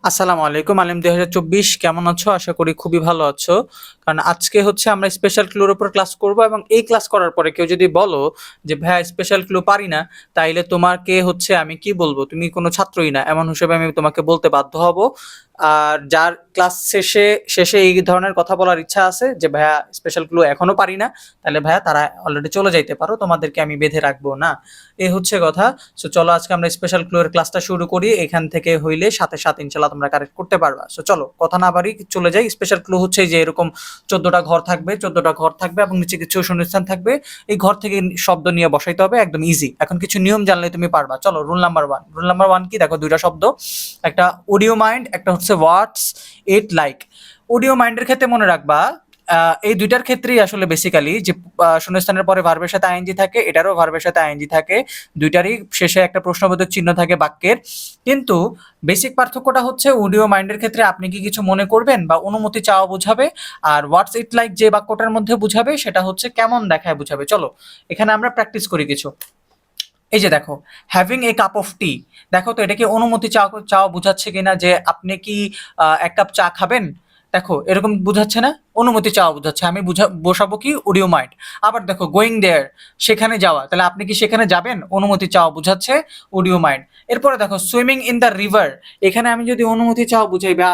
আসসালামু আলাইকুম আলিম 2024 কেমন আছো? আশা করি খুবই ভালো আছো। কারণ আজকে হচ্ছে আমরা স্পেশাল ক্লুর উপর ক্লাস করব এবং এই ক্লাস করার পরে কেউ যদি বলো যে ভাইয়া স্পেশাল ক্লু পারি না, তাইলে তোমাকে হচ্ছে আমি কি বলবো, তুমি কোনো ছাত্রই না এমন হিসেবে আমি তোমাকে বলতে বাধ্য হব। আর যার ক্লাস শেষে শেষে এই ধরনের কথা বলার ইচ্ছা আছে যে ভাইয়া স্পেশাল ক্লু এখনো পারি না, তাহলে ভাইয়া তারা অলরেডি চলে যাইতে পারো, তোমাদেরকে আমি বেঁধে রাখবো না। এই হচ্ছে কথা। সো চলো আজকে আমরা স্পেশাল ক্লু এর ক্লাসটা শুরু করি। এখান থেকে হইলে সাথে সাথে ইনশাল্লাহ তোমরা কারেক্ট করতে পারবা। সো চলো কথা না বাড়ি চলে যাই। স্পেশাল ক্লু হচ্ছে যে এরকম 14টা ঘর থাকবে, 14টা ঘর থাকবে এবং নিচে কিছু শূন্যস্থান থাকবে। এই ঘর থেকে শব্দ নিয়ে বসাইতে হবে, একদম ইজি। এখন কিছু নিয়ম জানলে তুমি পারবা। চলো rule number one. Rule number one কি? দেখো দুইটা শব্দ, একটা অডিও মাইন্ড, একটা হচ্ছে হোয়াটস ইট লাইক। অডিও মাইন্ডের ক্ষেত্রে মনে রাখবা এই দুইটার ক্ষেত্রেই আসলে বেসিক্যালি যে শূন্যস্থানের পরে ভার্বের সাথে আইএনজি থাকে, এটারও ভার্বের সাথে আইএনজি থাকে, দুইটারই শেষে একটা প্রশ্নবোধক চিহ্ন থাকে বাক্যের। কিন্তু বেসিক পার্থক্যটা হচ্ছে অডিও মাইন্ডের ক্ষেত্রে আপনি কি কিছু মনে করবেন বা অনুমতি চাওয়া বুঝাবে, আর হোয়াটস ইট লাইক যে বাক্যটার মধ্যে বুঝাবে সেটা হচ্ছে কেমন দেখায় বুঝাবে। চলো এখানে আমরা প্র্যাকটিস করি কিছু। এই যে দেখো, হ্যাভিং এ কাপ অফ টি, দেখো তো এটা কি অনুমতি চাওয়া চাওয়া বুঝাচ্ছে কিনা, যে আপনি কি এক কাপ চা খাবেন। দেখো এরকম বুঝাচ্ছে না, অনুমতি চাওয়া বুঝাচ্ছে। আমি বসাবো কি অডিও মাইন্ড। আবার দেখো গোয়িং দেয়ার, সেখানে যাওয়া, তাহলে আপনি কি সেখানে যাবেন, অনুমতি চাওয়া বুঝাচ্ছে অডিও মাইন্ড। এরপরে দেখো সুইমিং ইন দ্য রিভার, এখানে আমি যদি অনুমতি চাওয়া বুঝাই বা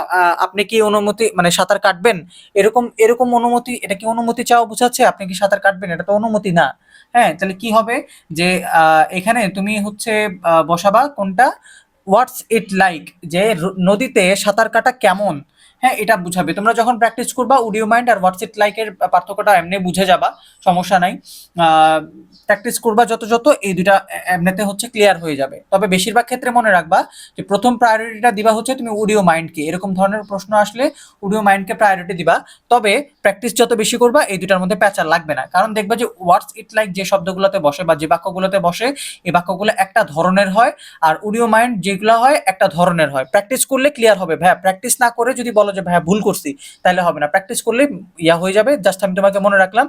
আপনি কি অনুমতি মানে সাঁতার কাটবেন, এরকম এরকম অনুমতি, এটা কি অনুমতি চাওয়া বুঝাচ্ছে? আপনি কি সাঁতার কাটবেন, এটা তো অনুমতি না। হ্যাঁ, তাহলে কি হবে যে এখানে তুমি হচ্ছে বসাবা কোনটা, হোয়াটস ইট লাইক, যে নদীতে সাঁতার কাটা কেমন। হ্যাঁ, এটা বুঝাবে। তোমরা যখন প্র্যাকটিস করবা অডিও মাইন্ড আর হোয়াটস ইট লাইক এর পার্থক্যটা এমনি বুঝে যাবা, সমস্যা নাই। প্র্যাকটিস করবা যত যত এই দুইটা এমনিতে হচ্ছে ক্লিয়ার হয়ে যাবে। তবে বেশিরভাগ ক্ষেত্রে মনে রাখবা যে প্রথম প্রায়োরিটিটা দিবা হচ্ছে তুমি অডিও মাইন্ডকে। এরকম ধরনের প্রশ্ন আসলে অডিও মাইন্ডকে প্রায়োরিটি দিবা। তবে প্র্যাকটিস যত বেশি করবা এই দুটার মধ্যে প্যাচার লাগবে না, কারণ দেখবা যে হোয়াটস ইট লাইক যে শব্দগুলোতে বসে বা যে বাক্যগুলোতে বসে, এই বাক্যগুলো একটা ধরনের হয়, আর অডিও মাইন্ড যেগুলো হয় একটা ধরনের হয়। প্র্যাকটিস করলে ক্লিয়ার হবে ভাইয়া। প্র্যাকটিস না করে যদি বলো যে ভাইয়া ভুল করছি, তাহলে হবে না। প্র্যাকটিস করলে ইয়া হয়ে যাবে। জাস্ট আমি তোমাকে মনে রাখলাম,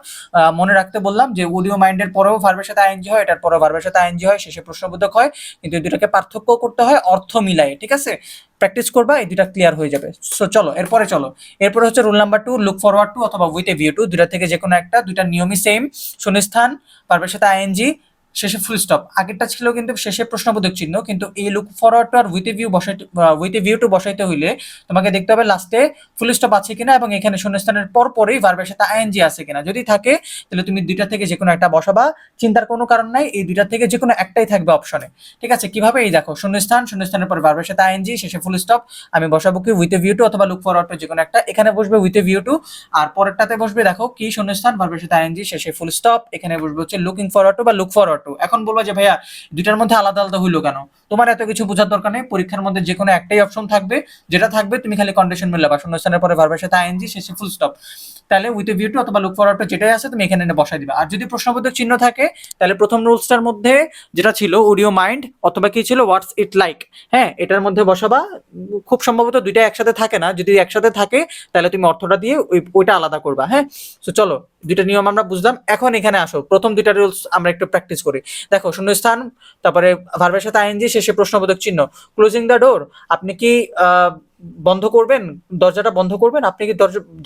মনে রাখতে বললাম যে অডিও মাইন্ডের পরেও ভার্বের সাথে আইএনজি হয়, এটার পরেও ভার্বের সাথে আইএনজি হয়, শেষে প্রশ্নবোধক হয়, কিন্তু এই দুটাকে পার্থক্য করতে হয় অর্থ মিলাই। ঠিক আছে, প্র্যাকটিস করবা, এই দুটা ক্লিয়ার হয়ে যাবে। সো চলো এরপরে চলো। এরপরে হচ্ছে rule number two, look forward to অথবা উইথ এ ভিউ টু, দুটা থেকে যে কোনো একটা। দুটার নিয়মই সেম, শূন্যস্থান, ভার্বের সাথে আইএনজি, শেষে ফুল স্টপ। আগেরটা ছিল কিন্তু শেষে প্রশ্নবোধক চিহ্ন, কিন্তু এই লুক ফরওয়ার্ড টু আর উইথ এ ভিউ বসাইতে, উইথ এ ভিউ টু বসাইতে হইলে তোমাকে দেখতে হবে লাস্টে ফুল স্টপ আছে কিনা এবং এখানে শূন্যস্থানের পর পরেই ভার্বের সাথে আইএনজি আছে কিনা। যদি থাকে তাহলে তুমি দুইটা থেকে যে কোনো একটা বসাবা, চিন্তার কোনো কারণ নাই, এই দুইটা থেকে যে কোনো একটাই থাকবে অপশনে। ঠিক আছে, কিভাবে? এই দেখো, শূন্যস্থান, শূন্যস্থানের পর ভার্বের সাথে আইএনজি, শেষে ফুল স্টপ। আমি বসাবো কি উইথ এ ভিউ টু অথবা লুক ফরওয়ার্ড টু, যে কোনো একটা। এখানে বসবে উইথ এ ভিউ টু, আর পরেরটাতে বসবে দেখো কি, শূন্যস্থান, ভার্বের সাথে আইএনজি, শেষে ফুল স্টপ। এখানে বসবে হচ্ছে লুকিং ফরওয়ার্ড টু বা লুক ফরওয়ার্ড টু। এখন বলবো যে ভাইয়া দুইটার মধ্যে আলাদা আলাদা হইলো কেন? তোমার এত কিছু বোঝার দরকার নেই। পরীক্ষার মধ্যে যে কোনো একটাই অপশন থাকবে, যেটা থাকবে তুমি খালি কন্ডিশন মিলাবা, শূন্যস্থানের পরে ভার্বের সাথে আইএনজি, শেষে ফুল স্টপ। তাহলে উইথ এ ভিউ টু অথবা লুক ফরওয়ার্ড টু যেটাই আছে তুমি এখানে এনে বসাই দিবা। আর যদি প্রশ্নবোধক চিহ্ন থাকে, তাহলে প্রথম রুলসটার মধ্যে যেটা ছিল অডিও মাইন্ড অথবা কি ছিল হোয়াটস ইট লাইক, হ্যাঁ এটার মধ্যে বসাবা। খুব সম্ভবত দুইটা একসাথে থাকে না, যদি একসাথে থাকে তাহলে তুমি অর্থটা দিয়ে ওইটা আলাদা করবা। হ্যাঁ, তো চলো দুইটা নিয়ম আমরা বুঝলাম। এখন এখানে আসো, প্রথম দুইটা রুলস আমরা একটু প্র্যাকটিস করি। দেখো, শূন্যস্থান, তারপরে ভার্বের সাথে আইএনজি, শেষে প্রশ্নবোধক চিহ্ন। ক্লোজিং দ্য ডোর, আপনি কি বন্ধ করবেন, দরজাটা বন্ধ করবেন। আপনি কি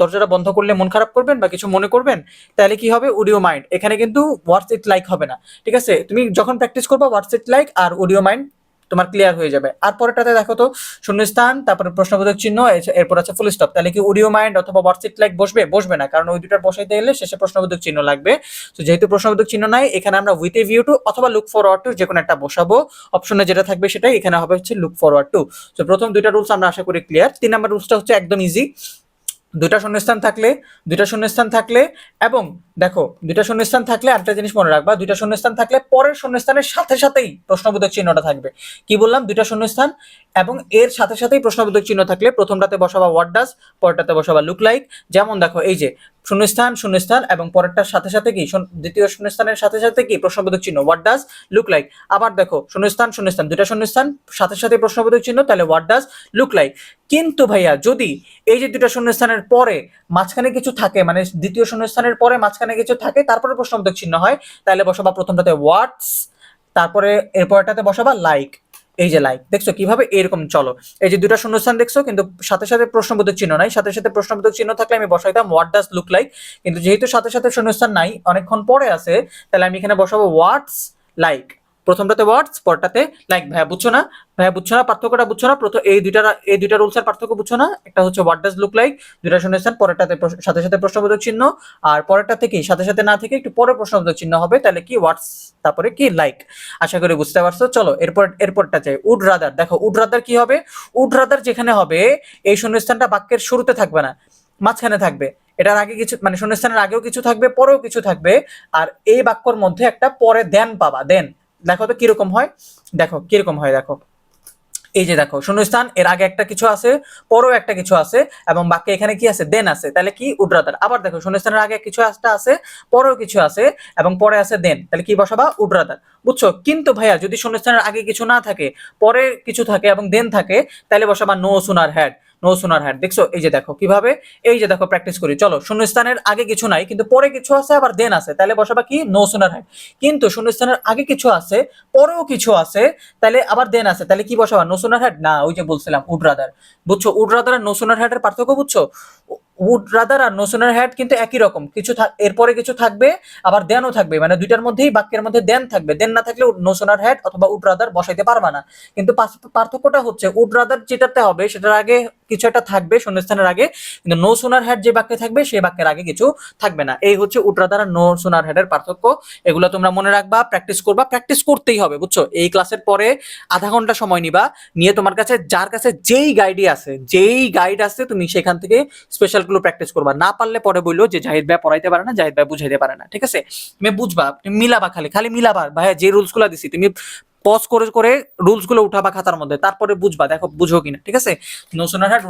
দরজাটা বন্ধ করলে মন খারাপ করবেন বা কিছু মনে করবেন? তাহলে কি হবে, অডিও মাইন্ড। এখানে কিন্তু হোয়াটস ইট লাইক হবে না। ঠিক আছে, তুমি যখন প্র্যাকটিস করবা হোয়াটস ইট লাইক আর অডিও মাইন্ড তোমার ক্লিয়ার হয়ে যাবে। আর পরেরটাতে দেখো তো, শূন্যস্থান, তারপরে প্রশ্নবোধক চিহ্ন, এরপর আছে ফুল স্টপ। তাহলে কি অডিও মাইন্ড অথবা হোয়াটস ইট লাইক বসবে? বসবে না, কারণ ওই দুটার বসাইতে গেলে শেষে প্রশ্নবোধক চিহ্ন লাগবে। তো যেহেতু প্রশ্নবোধক চিহ্ন নাই, এখানে আমরা উইথ এ ভিউ টু অথবা লুক ফরওয়ার্ড টু যে কোনো একটা বসাবো। অপশনে যেটা থাকবে সেটাই, এখানে হবে হচ্ছে লুক ফরওয়ার্ড টু। তো প্রথম দুইটা রুলস আমরা আশা করি ক্লিয়ার। 3 নম্বর রুলসটা হচ্ছে একদম ইজি। দুটা শূন্যস্থান থাকলে, দুইটা শূন্যস্থান থাকলে এবং দেখো দুইটা শূন্যস্থান থাকলে আরেকটা জিনিস মনে রাখবা, দুইটা শূন্যস্থান থাকলে পরের শূন্যস্থানের সাথে সাথেই প্রশ্নবোধক চিহ্নটা থাকবে। কি বললাম? দুইটা শূন্যস্থান এবং এর সাথে সাথেই প্রশ্নবোধক চিহ্ন থাকলে প্রথমটাতে বসাবা হোয়াট ডাজ, পরেরটাতে বসাবা লুক লাইক। যেমন দেখো এই যে শূন্যস্থান, শূন্যস্থান এবং পরেরটার সাথে সাথে কি, দ্বিতীয় শূন্যস্থানের সাথে সাথে কি, প্রশ্নবোধক চিহ্ন, হোয়াট ডাজ লুক লাইক। আবার দেখো শূন্যস্থান, শূন্যস্থান, দুইটা শূন্যস্থান, সাথে সাথে প্রশ্নবোধক চিহ্ন, তাহলে হোয়াট ডাজ লুক লাইক। কিন্তু ভাইয়া যদি এই যে দুইটা শূন্যস্থানের পরে মাঝখানে কিছু থাকে, মানে দ্বিতীয় শূন্যস্থানের পরে মাঝখানে কিছু থাকে, তারপরে প্রশ্নবোধক চিহ্ন হয়, তাহলে বসাবা প্রথমটাতে হোয়াটস, তারপরে এরপরটাতে বসাবা লাইক। এই যে লাইক, দেখছো কিভাবে এরকম। চলো, এই যে দুটা শূন্যস্থান দেখছো, কিন্তু সাথে সাথে প্রশ্নবোধক চিহ্ন নাই। সাথে সাথে প্রশ্নবোধক চিহ্ন থাকলে আমি বসাইতাম হোয়াট ডাজ লুক লাইক, কিন্তু যেহেতু সাথে সাথে শূন্যস্থান নাই, অনেকক্ষণ পরে আছে, তাহলে আমি এখানে বসাবো হোয়াটস লাইক। প্রথমটাতে হোয়াটস, পরটাতে লাইক। ভাইয়া বুঝছো না? ভাইয়া বুঝছো না পার্থক্যটা? বুঝছো না? প্রথম এই দুইটা রুলস এর পার্থক্য বুঝছো না? একটা হচ্ছে হোয়াট ডাজ লুক লাইক, দুইটা শূন্যস্থান, পরেরটাতে সাথে সাথে প্রশ্নবোধক চিহ্ন, আর পরেরটা থেকে সাথে সাথে না থেকে একটু পরে প্রশ্নবোধক চিহ্ন হবে, তাহলে কি হোয়াটস, তারপরে কি লাইক। আশা করি বুঝতে পারছো। চলো এরপরটা চাই উড রাদার। দেখো উড রাদার কি হবে? উড রাদার যেখানে হবে, এই শূন্যস্থানটা বাক্যের শুরুতে থাকবে না, মাঝখানে থাকবে। এটার আগে কিছু, মানে শূন্যস্থানের আগেও কিছু থাকবে, পরেও কিছু থাকবে, আর এই বাক্যর মধ্যে একটা পরে দেন পাবা, দেন। দেখো তো কিরকম হয়, দেখো কিরকম হয়, দেখো এই যে দেখো শূন্যস্থান, এর আগে একটা কিছু আছে, পরেও একটা কিছু আছে, এবং বাক্যে এখানে কি আছে? দেন আছে, তাহলে কি উড রাদার। আবার দেখো শূন্যস্থানের আগে কিছু একটা আছে, পরেও কিছু আছে, এবং পরে আছে দেন, তাহলে কি বসাবা? Would rather. বুঝছো? কিন্তু ভাইয়া যদি শূন্যস্থানের আগে কিছু না থাকে, পরে কিছু থাকে এবং দেন থাকে, তাহলে বসাবা no sooner had, no sooner had. দেখছো? এই যে দেখো কিভাবে, এই যে দেখো প্র্যাকটিস করি। চলো, শূন্যস্থানের আগে কিছু নাই কিন্তু পরে কিছু আছে, আবার দেন আছে, তাহলে বসাবা কি? No sooner had. কিন্তু শূন্যস্থানের আগে কিছু আছে, পরেও কিছু আছে, তাহলে আবার দেন আছে, তাহলে কি বসাবা? নো সুনার হ্যাড না, ওই যে বলছিলাম উড রাদার। বুঝছো? উড রাদার আর নো সুনার হ্যাড এর পার্থক্য বুঝছো? উড রাদার আর নো সুনার হ্যাড কিন্তু একই রকম, কিছু এরপরে কিছু থাকবে, আবার দেনও থাকবে, মানে দুইটার মধ্যেই বাক্যের মধ্যে দেন থাকবে। দেন না থাকলে নো সুনার হ্যাড অথবা উড রাদার বসাইতে পারবা না। কিন্তু পার্থক্যটা হচ্ছে উড রাদার যেটাতে হবে সেটার আগে কিছু একটা থাকবে শূন্যস্থানের আগে, কিন্তু নো সুনার হ্যাড যে বাক্যে থাকবে সেই বাক্যের আগে কিছু থাকবে না। এই হচ্ছে উড রাদার আর নো সুনার হ্যাড এর পার্থক্য। এগুলো তোমরা মনে রাখবা, প্র্যাকটিস করবা, প্র্যাকটিস করতেই হবে। বুঝছো? এই ক্লাসের পরে আধা ঘন্টা সময় নিবা, নিয়ে তোমার কাছে যার কাছে যেই গাইডই আছে, যেই গাইড আছে, তুমি সেখান থেকে স্পেশাল গুলো প্র্যাকটিস করবা। না পারলে পরে বললো যে জাহিদ ভাই পড়াইতে পারে না, জাহিদ ভাই বুঝাইতে পারে না। ঠিক আছে? তুমি বুঝবা, তুমি মিলাবা, খালি খালি মিলাবা। ভাইয়া যে রুলস গুলো দিছি তুমি পজ করে করে রুলস গুলো উঠাবা খাতার মধ্যে, তারপরে বুঝবা, দেখো বুঝো কিনা। ঠিক আছে? No sooner had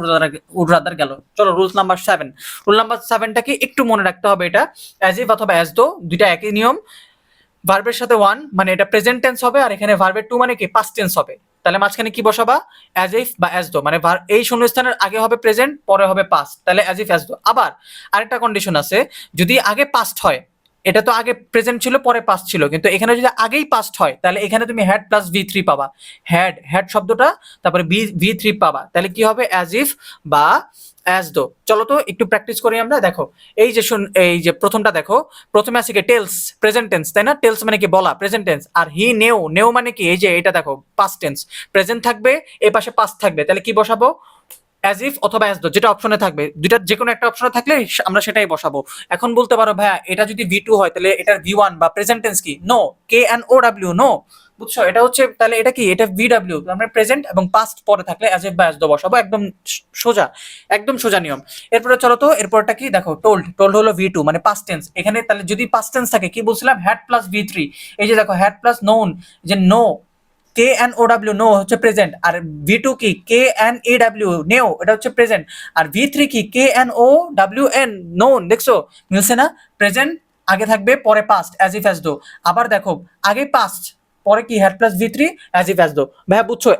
would rather গেল। চলো রুলস নাম্বার 7। রুল নাম্বার 7টা কি একটু মনে রাখতে হবে, এটা অ্যাজ ইফ অথবা অ্যাজ দো দুইটা একই নিয়ম। ভার্বের সাথে ওয়ান মানে এটা প্রেজেন্ট টেন্স হবে, আর এখানে ভার্বের টু মানে কি পাস্ট টেন্স হবে। তাহলে মাঝখানে কি বসাবা? অ্যাজ ইফ বা অ্যাজ দো, মানে এই শূন্যস্থানের আগে হবে প্রেজেন্ট, পরে হবে পাস্ট, তাহলে অ্যাজ ইফ অ্যাজ দো। আবার আরেকটা কন্ডিশন আছে, যদি আগে পাস্ট হয়, এটা তো আগে প্রেজেন্ট ছিল পরে পাস্ট ছিল, কিন্তু এখানে যদি আগেই পাস্ট হয় তাহলে এখানে তুমি হ্যাড প্লাস ভি3 পাবা। হ্যাড হ্যাড শব্দটা, তারপরে ভি3 পাবা, তাহলে কি হবে? অ্যাজ ইফ বা অ্যাজ দো। চলো তো একটু প্র্যাকটিস করি আমরা। দেখো এই যে প্রথমটা দেখো, প্রথমে আছে কি টেলস, প্রেজেন্ট টেন্স, তাই না? টেলস মানে কি? বলা, প্রেজেন্ট টেন্স। আর হি নেও, নেও মানে কি? এই যে এটা দেখো পাস্ট টেন্স, প্রেজেন্ট থাকবে, এই পাশে পাস্ট থাকবে, তাহলে কি বসাবো? অ্যাজ ইফ অথবা অ্যাজ দো, যেটা অপশনে থাকবে, দুইটার যে কোনো একটা অপশনে থাকলে আমরা সেটাই বসাবো। এখন বলতে পারো ভাইয়া এটা যদি ভি টু হয় তাহলে এটার ভি1 বা প্রেজেন্ট টেন্স কি? No, K N O W, no. বুঝছো? এটা হচ্ছে, তাহলে এটা কি? এটা ভিডব্লিউ, আমরা প্রেজেন্ট এবং পাস্ট পরে থাকলে অ্যাজ ইফ বা অ্যাজ দো বসাবো। একদম সোজা, একদম সোজা নিয়ম। এরপরে চলো তো এরপরটা কি দেখো, টোল্ড। টোল্ড হলো ভি টু মানে পাস্ট টেন্স। এখানে তাহলে যদি পাস্ট টেন্স থাকে কি বলছিলাম? হ্যাড প্লাস ভি3। এই যে দেখো হ্যাড প্লাস নোন, যে know, K N O W, know হচ্ছে প্রেজেন্ট, আর ভি টু কি? কে এন এ ডাব্লিউ, নেও, এটা হচ্ছে প্রেজেন্ট, আর ভি3 কি? K N O W N, known. দেখছো মিলছে না? প্রেজেন্ট আগে থাকবে, পরে পাস্ট অ্যাজ ইফ অ্যাজ দো। আবার দেখো আগে পাস্ট, পরে কি? হ্যাড প্লাস ভি3 অ্যাজ ইফ অ্যাজ দো। ভাইয়া বুঝছো?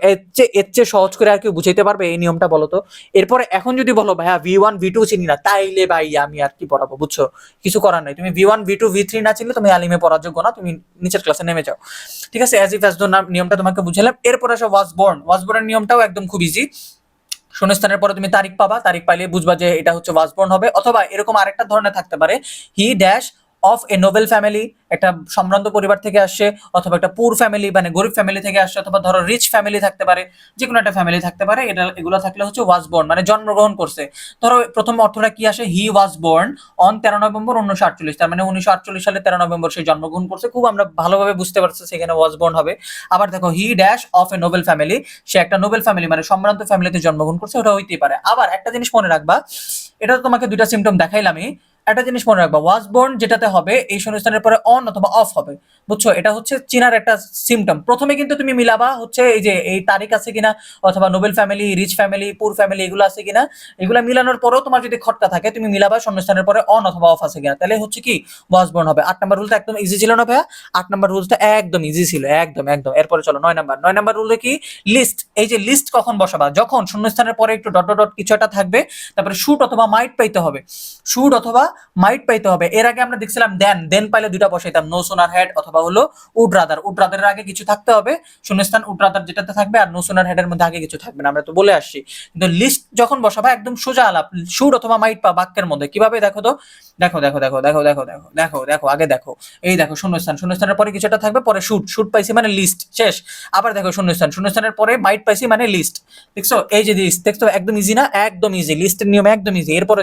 এর চেয়ে সহজ করে আর কেউ বুঝাইতে পারবে এই নিয়মটা? বলো তো। এরপরে এখন যদি বলো ভাইয়া ভি1 ভি2 চিনি না, তাইলে ভাই আমি আর কি পড়াবো? বুঝছো? কিছু করার নাই, তুমি ভি1 ভি2 ভি3 না চিনলে তুমি আলিমে পড়ার যোগ্য না, তুমি নিচের ক্লাসে নেমে যাও। ঠিক আছে? অ্যাজ ইফ অ্যাজ দো নিয়মটা তোমাকে বুঝালাম। এরপর আসো ওয়াজ বর্ন। ওয়াজ বর্নের নিয়মটাও একদম খুব ইজি। শূন্যস্থানের পরে তুমি তারিখ পাবা, তারিখ পাইলে বুঝবা যে এটা হচ্ছে ওয়াজ বর্ন হবে। অথবা এরকম আরেকটা ধরনের থাকতে পারে, হি dash of a noble family, একটা সম্ভ্রান্ত পরিবার থেকে আসছে, অথবা একটা পুর ফ্যামিলি মানে গরিব ফ্যামিলি থেকে আসছে, অথবা ধরো রিচ ফ্যামিলি থাকতে পারে, যে কোনো একটা ফ্যামিলি থাকতে পারে। এগুলো থাকলে হচ্ছে ওয়াজ বর্ন, মানে জন্মগ্রহণ করছে। ধরো প্রথম অর্থটা কি আসে? হি ওয়াজ বর্ন অন 13 নভেম্বর 1948, তার মানে 1948 সালে 13 নভেম্বর সে জন্মগ্রহণ করছে। খুব আমরা ভালোভাবে বুঝতে পারছি সেখানে ওয়াজ বর্ন হবে। আবার দেখো he dash of a noble family, সে একটা নোবেল ফ্যামিলি মানে সম্ভ্রান্ত ফ্যামিলিতে জন্মগ্রহণ করছে, ওটা হইতেই পারে। আবার একটা জিনিস মনে রাখবা, এটা তো তোমাকে দুইটা সিম্পটম দেখাইলামই, একটা জিনিস মনে রাখবা, ওয়াজ বর্ন যেটাতে হবে এই শূন্যস্থানের পরে অন অথবা অফ হবে। বুঝছো? এটা হচ্ছে চিনার একটা সিম্পটম। প্রথমে কিন্তু তুমি মিলাবা হচ্ছে এই যে এই তারিখ আছে কিনা, অথবা নোবেল ফ্যামিলি, রিচ ফ্যামিলি, পুর ফ্যামিলি এগুলো আছে কিনা, এগুলো মিলানোর পরেও তোমার যদি খটকা থাকে তুমি মিলাবা শূন্যস্থানের পরে অন অথবা অফ আছে কিনা, তাহলে হচ্ছে কি? ওয়াজ বর্ন হবে। 8 নাম্বার রুলটা একদম ইজি ছিল না ভাইয়া? 8 নাম্বার রুলটা একদম ইজি ছিল, একদম একদম। এরপরে চলো 9 নাম্বার রুলে কি? লিস্ট। এই যে লিস্ট কখন বসাবা? যখন শূন্যস্থানের পরে একটু ডট ডট ডট কিছু একটা থাকবে, তারপরে শুট অথবা মাইট পাইতে হবে। শুট অথবা মাইট পাইতে হবে। এর আগে আমরা দেখছিলাম দেন পাইলে দুইটা বসাইতাম, নো সোনার হেড অথবা হলো উড রাদারের আগে কিছু থাকতে হবে শূন্যস্থান, উড রাদার যেটাতে থাকবে, আর নো সোনার হেডের মধ্যে আগে কিছু থাকবে না, আমরা তো বলে আসছি। কিন্তু লিস্ট যখন বসাবা একদম সোজা আলাপ, শুড অথবা মাইট পা বাক্যের মধ্যে কিভাবে দেখো তো, দেখো দেখো দেখো দেখো দেখো দেখো দেখো দেখো আগে দেখো, এই দেখো শূন্যস্থানের পরে কিছুটা থাকবে, পরে শুড পাইছি মানে লিস্ট শেষ। আবার দেখো শূন্যস্থানের পরে মাইট পাইছি মানে লিস্ট। দেখছো এই যে লিস্ট, দেখছো একদম ইজি না, একদম ইজি, লিস্টের নিয়ম একদম ইজি। এরপরে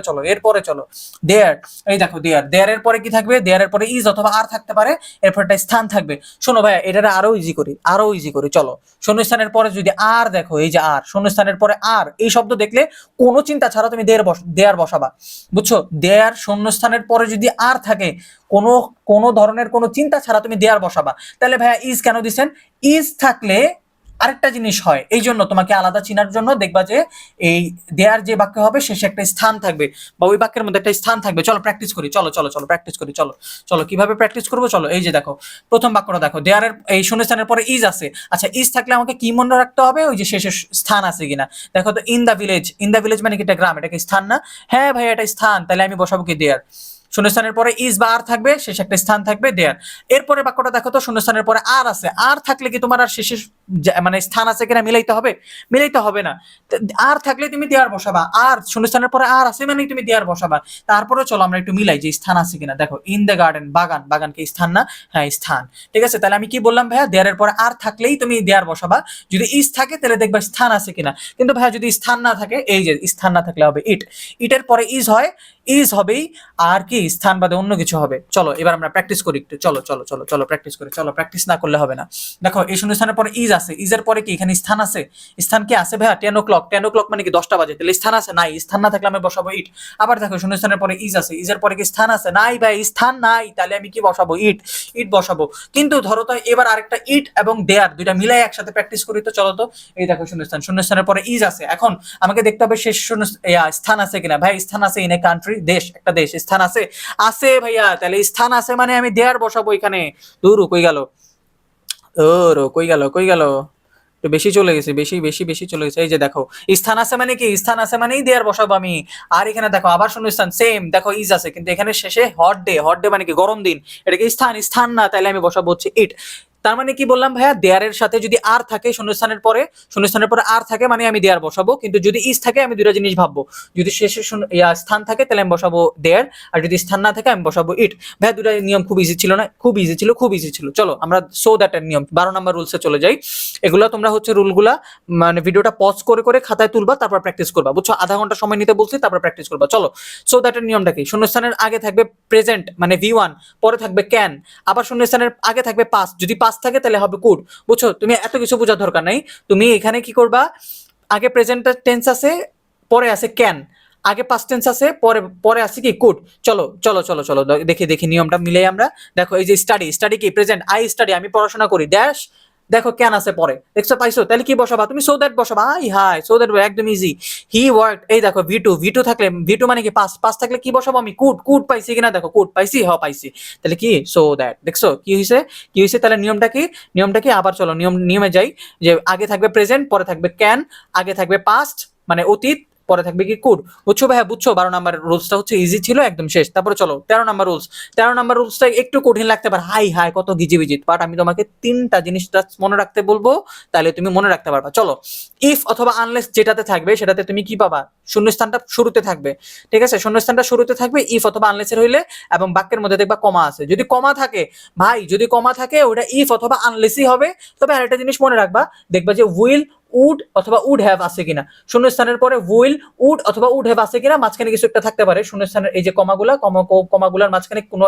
চলো দেয়ার, এই দেখো দেয়ার এর পরে কি থাকবে, দেয়ার এর পরে ইজ অথবা আর থাকতে পারে, এরপর একটা স্থান থাকবে। শোনো ভাই এটা আরো ইজি করি চলো। শূন্যস্থানের পরে যদি আর দেখো, এই যে আর, শূন্যস্থানের পরে আর এই শব্দ দেখলে কোনো চিন্তা ছাড়া তুমি দেয়ার বসাবা, বুঝছো? দেয়ার শূন্যস্থানের পরে যদি আর থাকে, কোনো ধরনের কোনো চিন্তা ছাড়া তুমি দেয়ার বসাবা। তাহলে ভাইয়া ইজ কেন দিছেন? ইজ থাকলে আরেকটা জিনিস হয়, এই জন্য তোমাকে আলাদা চিনার জন্য দেখবা যে এই দেয়ার যে বাক্য হবে শেষে একটা স্থান থাকবে, বা ওই বাক্যের মধ্যে একটা স্থান থাকবে। চলো প্র্যাকটিস করি, চলো প্র্যাকটিস করি, চলো কিভাবে প্র্যাকটিস করবো চলো। এই যে দেখো প্রথম বাক্যটা দেখো, দেয়ারের এই শূন্যস্থানের পরে ইজ আছে। আচ্ছা ইজ থাকলে আমাকে কি মনে রাখতে হবে, ওই যে শেষে স্থান আছে কিনা। দেখো তো ইন দা ভিলেজ মানে কি, এটা গ্রাম, এটা কি স্থান না? হ্যাঁ ভাই এটা স্থান, তাহলে আমি বসাবো কি দেয়ার। শূন্যস্থানের পরে ইজ বা আর থাকবে, শেষে একটা স্থান থাকবে দেয়ার। এরপরে বাক্যটা দেখো তো, শূন্যস্থানের পরে আর আছে, আর থাকলে কি তোমার আর শেষে মানে স্থান আছে কিনা মিলাইতে হবে না। আর থাকলে তুমি দেয়ার বসাবা, আর শূন্যস্থানের পরে আর আছে মানে তুমি দেয়ার বসাবা। তারপরে চলো আমরা একটু মিলাই যে স্থান আছে কিনা। দেখো ইন দ্য গার্ডেন, বাগান কি স্থান না? হ্যাঁ স্থান। ঠিক আছে, তাহলে আমি কি বললাম ভাইয়া, দেয়ারের পরে আর থাকলেই তুমি দেয়ার বসাবা, যদি ইজ থাকে তাহলে দেখবা স্থান আছে কিনা। কিন্তু ভাইয়া যদি স্থান না থাকে, এই যে স্থান না থাকলে হবে ইটের পরে ইজ হয়, ইজ হবেই, আর কি স্থান বাদে অন্য কিছু হবে। চলো এবার আমরা প্র্যাকটিস করি একটু, চলো প্র্যাকটিস করি, চলো প্র্যাকটিস না করলে হবে না। দেখো এই শূন্যস্থানের পরে ইজ আছে, ইজের পরে কি এখানে স্থান আছে? স্থান কি আছে ভাইয়া? 10 o'clock মানে কি 10টা বাজে, তাহলে স্থান আছে? নাই। স্থান না থাকলে আমি বসাবো ইট। আবার দেখো শূন্যস্থানের পরে ইজ আছে, ইজের পরে কি স্থান আছে? নাই ভাই, স্থান নাই, তাহলে আমি কি বসাবো? ইট বসাবো। কিন্তু ধরো তো এবার আরেকটা ইট এবং দেয়ার দুইটা মিলাই একসাথে প্র্যাকটিস করি তো চলো তো। এই দেখো শূন্যস্থানের পরে ইজ আছে, এখন আমাকে দেখতে হবে শেষ স্থান আছে কিনা। ভাই স্থান আছে, ইন এ কান্ট্রি, একটা দেশ, স্থান আছে ভাইয়া, তাহলে স্থান আছে মানে আমি দেয়ার বসাবো এখানে। কই গেল একটু বেশি চলে গেছে, বেশি চলে গেছে। এই যে দেখো স্থান আছে মানে কি, স্থান আছে মানেই দেয়ার বসাবো আমি। আর এখানে দেখো আবার শূন্যস্থান সেম, দেখো ইজ আছে কিন্তু এখানে শেষে হট ডে মানে কি গরম দিন, এটা কি স্থান না, তাহলে আমি বসাবো হচ্ছে ইট। তার মানে কি বললাম ভাইয়া, দেয়ারের সাথে যদি আর থাকে, শূন্যস্থানের পরে আর থাকে মানে আমি দেয়ার বসাবো, কিন্তু যদি ইজ থাকে আমি দুটো জিনিস ভাববো, যদি শেষে স্থান থাকে তাহলে আমি বসাবো দেয়ার, আর যদি স্থান না থাকে আমি বসাবো ইট। ভাইয়া দুটো নিয়ম খুব ইজি ছিল না? খুব ইজি ছিল। চলো আমরা সো দ্যাট এর নিয়ম 12 নম্বর রুলসে চলে যাই। এগুলো তোমরা হচ্ছে রুলগুলা মানে ভিডিওটা পজ করে খাতায় তুলবা, তারপর প্র্যাকটিস করবা, বুঝছো? আধা ঘন্টা সময় নিতে বলছি, তারপর প্র্যাকটিস করবা। চলো সো দ্যাট এর নিয়মটা কি, শূন্যস্থানের আগে থাকবে প্রেজেন্ট মানে V1, পরে থাকবে ক্যান, আবার শূন্যস্থানের আগে থাকবে পাস্ট, যদি পাস্ট থাকে তাহলে হবে কুড, বুঝছো? তুমি এত কিছু বোঝার দরকার নাই, তুমি এখানে কি করবা, আগে প্রেজেন্ট টেন্স আছে, পরে আছে ক্যান, আগে পাস্ট টেন্স আছে, পরে আছে কি কুড। চলো দেখি নিয়মটা মিলাই আমরা। দেখো এই যে স্টাডি কি প্রেজেন্ট, আই স্টাডি আমি পড়াশোনা করি, ড্যাশ দেখো ক্যান আছে পরে, দেখছো পাইছো? তাহলে কি বসাবা তুমি? সো দ্যাট বসাবা। সো দ্যাট একদম ইজি। হি ওয়ার্কড, এই দেখো V2 থাকলে, V2 মানে কি পাস থাকলে কি বসাবো আমি? কুড পাইছি কিনা দেখো, কুড পাইছি, পাইছি, তাহলে কি সো দ্যাট। দেখছো কি হইছে? তাহলে নিয়মটা কি আবার চলো নিয়মে যাই, যে আগে থাকবে প্রেজেন্ট, পরে থাকবে ক্যান, আগে থাকবে পাস্ট মানে অতীত, পরে থাকবে কি কুড, বুঝছো ভাইয়া? বুঝছো? 12 নাম্বার রুলসটা হচ্ছে ইজি ছিল একদম শেষ। তারপরে চলো 13 নাম্বার রুলসটা একটু কঠিন লাগতে পারে, হাই কত গিজিবিজি, বাট আমি তোমাকে 3টা জিনিস মনে রাখতে বলবো, তাহলে তুমি মনে রাখতে পারবা। চলো ইফ অথবা আনলেস যেটাতে থাকবে সেটাতে তুমি কি পাবা? শূন্যস্থানটা শুরুতে থাকবে, ঠিক আছে? শূন্যস্থানটা শুরুতে থাকবে ইফ অথবা আনলেসের হইলে, এবং বাক্যের মধ্যে দেখবা কমা আছে। যদি কমা থাকে ওটা ইফ অথবা আনলেসই হবে। তবে আরেকটা জিনিস মনে রাখবা, দেখবা যে উইল, উড অথবা উড হ্যাভ আছে কিনা, শূন্যস্থানের পরে উইল, উড অথবা উড হ্যাভ আছে কিনা, মাঝখানে কিছু একটা থাকতে পারে শূন্যস্থানের, এই যে কমাগুলার মাঝখানে কোনো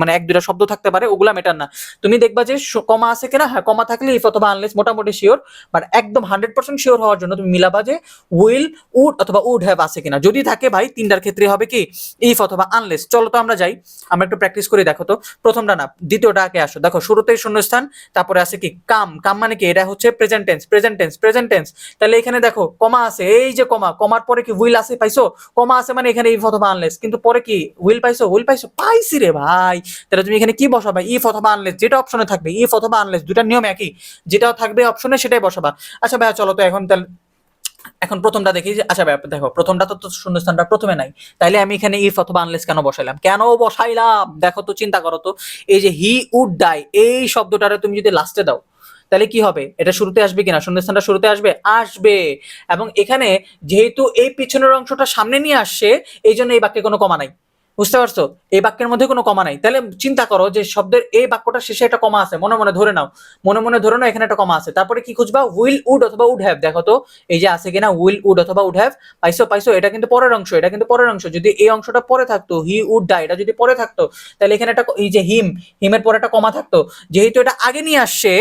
মানে এক দুটা শব্দ থাকতে পারে, ওগুলা মেটার না। তুমি দেখবা যে কমা আছে কিনা, হ্যাঁ কমা থাকলে ইফ অথবা আনলেস মোটামুটি শিওর, বাট একদম 100% শিওর হওয়ার জন্য তুমি মিলাবা যে উইল, উড অথবা উড হ্যাভ আছে কিনা। যদি থাকে ভাই 3টার ক্ষেত্রে হবে কি ইফ অথবা আনলেস। চলো তো আমরা যাই, আমরা একটু প্র্যাকটিস করি। দেখো তো প্রথমটা না দ্বিতীয়টা আগে আসো। দেখো শুরুতেই শূন্যস্থান, তারপরে আছে কি কাম মানে কি, এটা হচ্ছে প্রেজেন্ট টেন্স। তাহলে এখানে দেখো কমা আছে, এই যে কমার পরে কি উইল আছে, পাইছো? কমা আছে মানে এখানে ইফ অথবা আনলেস, কিন্তু পরে কি উইল পাইছো? পাইছি রে ভাই। তাহলে তুমি এখানে কি বসাবা? ইফ অথবা আনলেস, যেটা অপশনে থাকবে ইফ অথবা আনলেস, দুটার নিয়ম একই, যেটা থাকবে অপশনে সেটাই বসাবা। আচ্ছা ভাইয়া চলো তো এখন তাহলে এখন প্রথমটা দেখি যে আচ্ছা ভাই দেখো প্রথমটা তো শূন্যস্থানটা প্রথমে নাই, তাইলে আমি এখানে ইফ অথবা আনলেস কেন বসাইলাম, দেখো তো চিন্তা করো তো, এই যে হি উড ডাই এই শব্দটারে তুমি যদি লাস্টে দাও তাহলে কি হবে, এটা শুরুতে আসবে কিনা, শূন্যস্থানটা শুরুতে আসবে, আসবে। এবং এখানে যেহেতু এই পিছনের অংশটা সামনে নিয়ে আসছে, এই জন্য এই বাক্যে কোনো কমা নাই। বুঝতে পারছো, এই বাক্যের মধ্যে কোনো কমা নাই। তাহলে চিন্তা করো যে শব্দের এই বাক্যটা শেষে একটা কমা আছে, মনে মনে ধরে নাও, মনে মনে ধরে নাও এখানে একটা কমা আছে, তারপরে কি খুঁজবা, উইল উড অথবা উড হ্যাভ, দেখো তো এই যে আছে কিনা উইল উড অথবা উড হ্যাভ, পাইছো পাইছো, এটা কিন্তু পরের অংশ, এটা কিন্তু পরের অংশ, যদি এই অংশটা পরে থাকতো হি উড ডাই, এটা যদি পরে থাকতো তাহলে এখানে একটা এই যে হিমের পরে একটা কমা থাকতো, যেহেতু এটা আগে নিয়ে আসছে,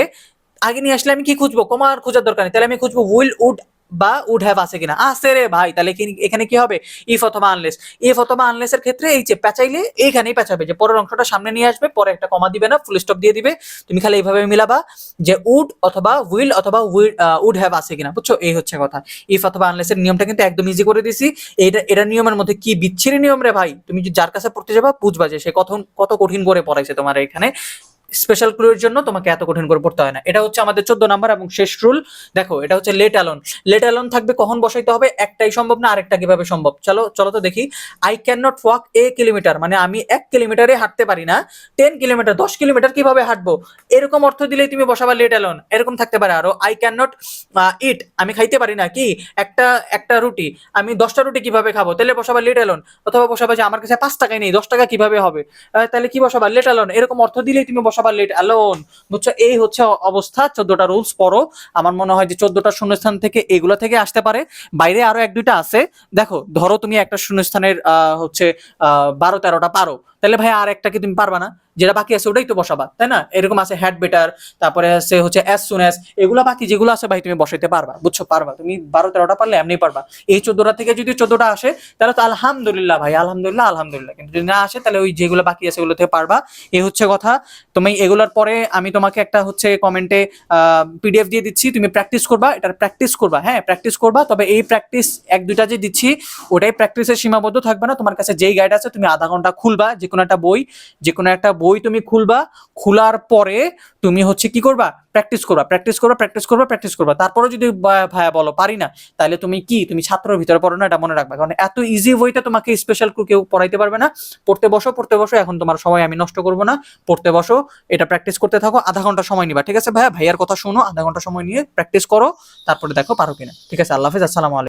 আগে নিয়ে আসলে আমি কি খুঁজবো, কমার খোঁজার দরকার নেই, তাহলে আমি খুঁজবো উইল উড বা উড হ্যাভ আছে কিনা, আছে রে ভাই, তাহলে এখানে কি হবে, ইফ অথবা আনলেস। ইফ অথবা আনলেস এর ক্ষেত্রে এই যে পেঁচাইলে এইখানেই পেঁচাবে, যে পরের অংশটা সামনে নিয়ে আসবে, পরে একটা কমা দিবে না, ফুল স্টপ দিয়ে দিবে, তুমি খালি এইভাবে মিলাবা যে উড অথবা উইল অথবা উড হ্যাভ আছে কিনা, বুঝছো, এই হচ্ছে কথা। ইফ অথবা আনলেস এর নিয়মটা কিন্তু একদম ইজি করে দিছি। এটা নিয়মের মধ্যে কি বিচ্ছিরি নিয়ম রে ভাই, তুমি যার কাছে পড়তে যাবা বুঝবা যে সে কত কঠিন করে পড়াইছে তোমার এখানে। স্পেশাল ক্লু এর জন্য তোমাকে এত কঠিন করে পড়তে হয় না। এটা হচ্ছে আমাদের 14 নাম্বার এবং শেষ রুল। দেখো এটা হচ্ছে লেট অ্যালোন। লেট অ্যালোন থাকবে কখন বসাইতে হবে, একটাই সম্ভব না, আরেকটা কিভাবে সম্ভব, চলো চলো তো দেখি। I can not walk a kilometre, মানে আমি 1 কিলোমিটারে হাঁটতে পারি না, 10 কিলোমিটার 10 কিলোমিটার কিভাবে হাঁটবো, এরকম অর্থ দিলেই তুমি বসাবা লেট অ্যালোন। এরকম থাকতে পারে আরো, আই ক্যান নট ইট, আমি খাইতে পারি না কি একটা একটা রুটি, আমি 10টা রুটি কিভাবে খাবো, তাহলে বসাবা লেট অ্যালোন। অথবা বসাবা যে আমার কাছে 5 টাকাই নেই, 10 টাকা কিভাবে হবে, তাহলে কি বসাবা, লেট অ্যালোন। এরকম অর্থ দিলেই তুমি বসাবা লেট অ্যালোন, বুঝছো। এই হচ্ছে অবস্থা। 14টা রুলস পড়ো, আমার মনে হয় যে 14টা শূন্যস্থান থেকে এগুলো থেকে আসতে পারে, বাইরে আরো 1-2টা আছে। দেখো ধরো তুমি একটা শূন্যস্থানের হচ্ছে 12-13টা পারো, তাহলে ভাই আর একটা কি তুমি পারবা না, যেটা বাকি আছে ওটাই তো বসাবা, তাই না। এরকম আছে হ্যাড বেটার, তারপরে আছে হচ্ছে অ্যাজ সুন অ্যাজ, এগুলো বাকি যেগুলো আছে ভাই তুমি বসাইতে পারবা, বুঝছো, পারবা তুমি 12-13টা পারলে এমনি পারবা। এই 14টা থেকে যদি 14টা আসে তাহলে তো আলহামদুলিল্লাহ ভাই, আলহামদুলিল্লাহ আলহামদুলিল্লাহ, কিন্তু যদি না আসে তাহলে ওই যেগুলো বাকি আছে ওগুলো থেকে পারবা। এই হচ্ছে কথা। তুমি এগুলোর পরে আমি তোমাকে একটা হচ্ছে কমেন্টে পিডিএফ দিয়ে দিচ্ছি, তুমি প্র্যাকটিস করবা, এটার প্র্যাকটিস করবা, হ্যাঁ প্র্যাকটিস করবা। তবে এই প্র্যাকটিস 1-2টা যে দিচ্ছি ওটাই প্র্যাকটিসের সীমাবদ্ধ থাকবে না, তোমার কাছে যেই গাইড আছে তুমি আধা ঘন্টা খুলবা, যে কোনো একটা বই তুমি খুলবা, খোলার পরে তুমি হচ্ছে কি করবা, প্র্যাকটিস করবা। তারপরে যদি ভাইয়া বলো পারি না, তাহলে তুমি ছাত্রের ভিতরে পড়ো না, এটা মনে রাখবা, কারণ এত ইজি বইটা তোমাকে স্পেশাল কেউ পড়াইতে পারবে না। পড়তে বসো, এখন তোমার সময় আমি নষ্ট করবো না, পড়তে বসো, এটা প্র্যাকটিস করতে থাকো, আধা ঘন্টা সময় নিবা, ঠিক আছে ভাইয়া, ভাইয়ার কথা শোনো, আধা ঘন্টা সময় নিয়ে প্র্যাকটিস করো, তারপরে দেখো পারো কিনা। ঠিক আছে, আল্লাহ হাফেজ, আসসালামু আলাইকুম।